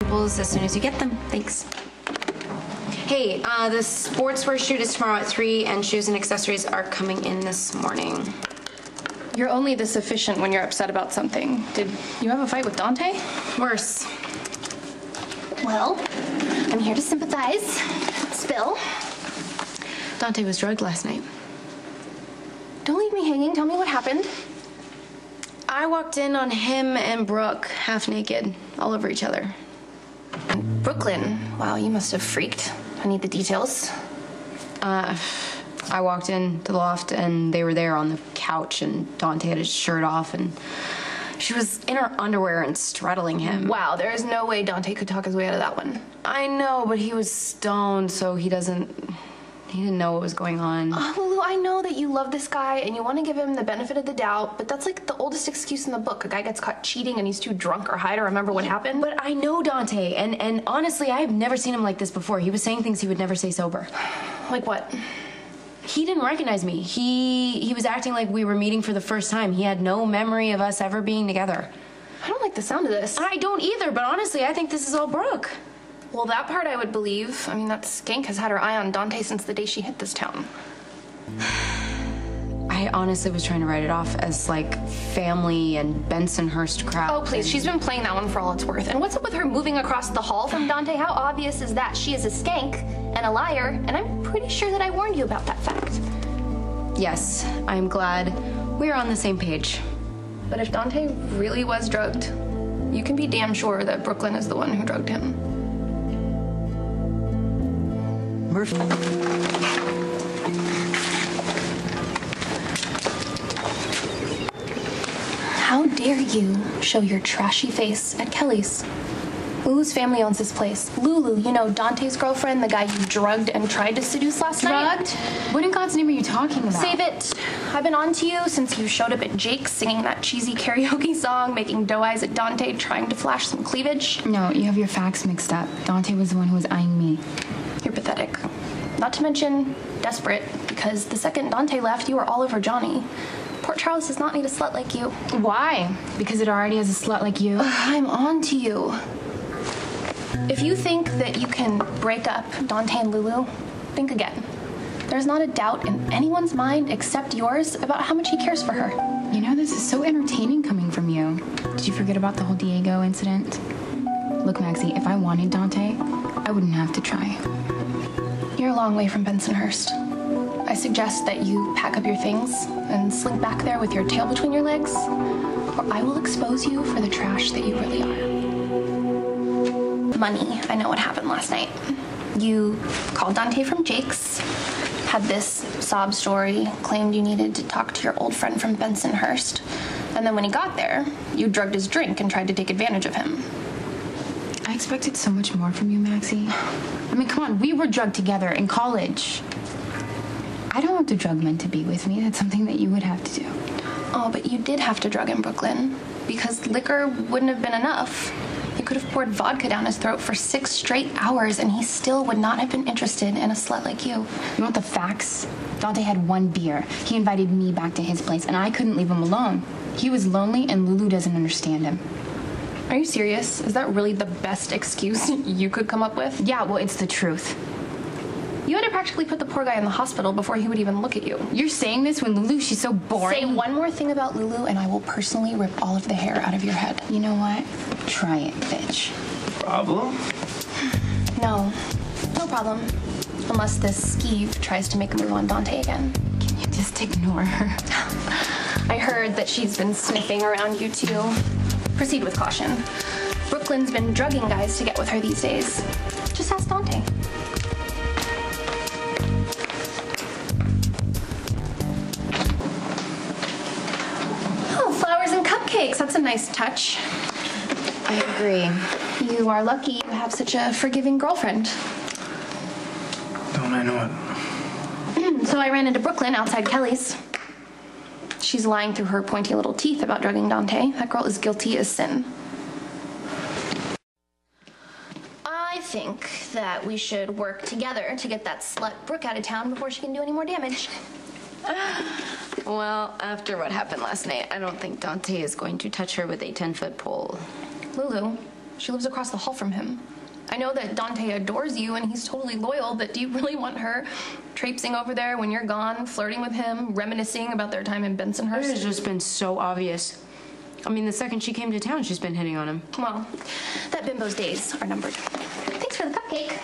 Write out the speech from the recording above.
As soon as you get them. Thanks. Hey, the sportswear shoot is tomorrow at 3, and shoes and accessories are coming in this morning. You're only this efficient when you're upset about something. Did you have a fight with Dante? Worse. Well, I'm here to sympathize. Spill. Dante was drugged last night. Don't leave me hanging. Tell me what happened. I walked in on him and Brooke, half naked, all over each other. Brooklyn. Wow, you must have freaked. I need the details. I walked into the loft and they were there on the couch and Dante had his shirt off and she was in her underwear and straddling him. Wow, there is no way Dante could talk his way out of that one. I know, but he was stoned, so he didn't know what was going on. Lulu, I know that you love this guy and you want to give him the benefit of the doubt, but that's like the oldest excuse in the book. A guy gets caught cheating and he's too drunk or high to remember what happened. But I know Dante, and honestly, I've never seen him like this before. He was saying things he would never say sober. Like what? He didn't recognize me. He was acting like we were meeting for the first time. He had no memory of us ever being together. I don't like the sound of this. I don't either, but honestly, I think this is all Brooke. Well, that part I would believe. I mean, that skank has had her eye on Dante since the day she hit this town. I honestly was trying to write it off as, like, family and Bensonhurst crap. Oh, please, she's been playing that one for all it's worth. And what's up with her moving across the hall from Dante? How obvious is that? She is a skank and a liar, and I'm pretty sure that I warned you about that fact. Yes, I'm glad we're on the same page. But if Dante really was drugged, you can be damn sure that Brooklyn is the one who drugged him. Murphy. How dare you show your trashy face at Kelly's? Lulu's family owns this place. Lulu, you know, Dante's girlfriend, the guy you drugged and tried to seduce last night? Drugged? What in God's name are you talking about? Save it. I've been on to you since you showed up at Jake's singing that cheesy karaoke song, making doe eyes at Dante, trying to flash some cleavage. No, you have your facts mixed up. Dante was the one who was eyeing me. You're pathetic. Not to mention desperate, because the second Dante left, you were all over Johnny. Port Charles does not need a slut like you. Why? Because it already has a slut like you? I'm on to you. If you think that you can break up Dante and Lulu, think again. There's not a doubt in anyone's mind except yours about how much he cares for her. You know, this is so entertaining coming from you. Did you forget about the whole Diego incident? Look, Maxie, if I wanted Dante, I wouldn't have to try. You're a long way from Bensonhurst. I suggest that you pack up your things and slink back there with your tail between your legs, or I will expose you for the trash that you really are. Money. I know what happened last night. You called Dante from Jake's, had this sob story, claimed you needed to talk to your old friend from Bensonhurst, and then when he got there, you drugged his drink and tried to take advantage of him. I expected so much more from you, Maxie. I mean, come on, we were drugged together in college. I don't want the drug men to be with me. That's something that you would have to do. Oh, but you did have to drug him, Brooklyn, because liquor wouldn't have been enough. You could have poured vodka down his throat for 6 straight hours, and he still would not have been interested in a slut like you. You want the facts? Dante had 1 beer. He invited me back to his place, and I couldn't leave him alone. He was lonely, and Lulu doesn't understand him. Are you serious? Is that really the best excuse you could come up with? Yeah, well, it's the truth. You had to practically put the poor guy in the hospital before he would even look at you. You're saying this when Lulu, she's so boring. Say one more thing about Lulu, and I will personally rip all of the hair out of your head. You know what? Try it, bitch. Problem? No problem. Unless this skeeve tries to make a move on Dante again. Can you just ignore her? I heard that she's been sniffing around you, too. Proceed with caution. Brooklyn's been drugging guys to get with her these days. Just ask Dante. Oh, flowers and cupcakes. That's a nice touch. I agree. You are lucky you have such a forgiving girlfriend. Don't I know it? So I ran into Brooklyn outside Kelly's. She's lying through her pointy little teeth about drugging Dante. That girl is guilty as sin. I think that we should work together to get that slut Brooke out of town before she can do any more damage. Well, after what happened last night, I don't think Dante is going to touch her with a 10-foot pole. Lulu, She lives across the hall from him. I know that Dante adores you and he's totally loyal, but do you really want her traipsing over there when you're gone, flirting with him, reminiscing about their time in Bensonhurst? It has just been so obvious. I mean, the second she came to town, she's been hitting on him. Well, that bimbo's days are numbered. Thanks for the cupcake.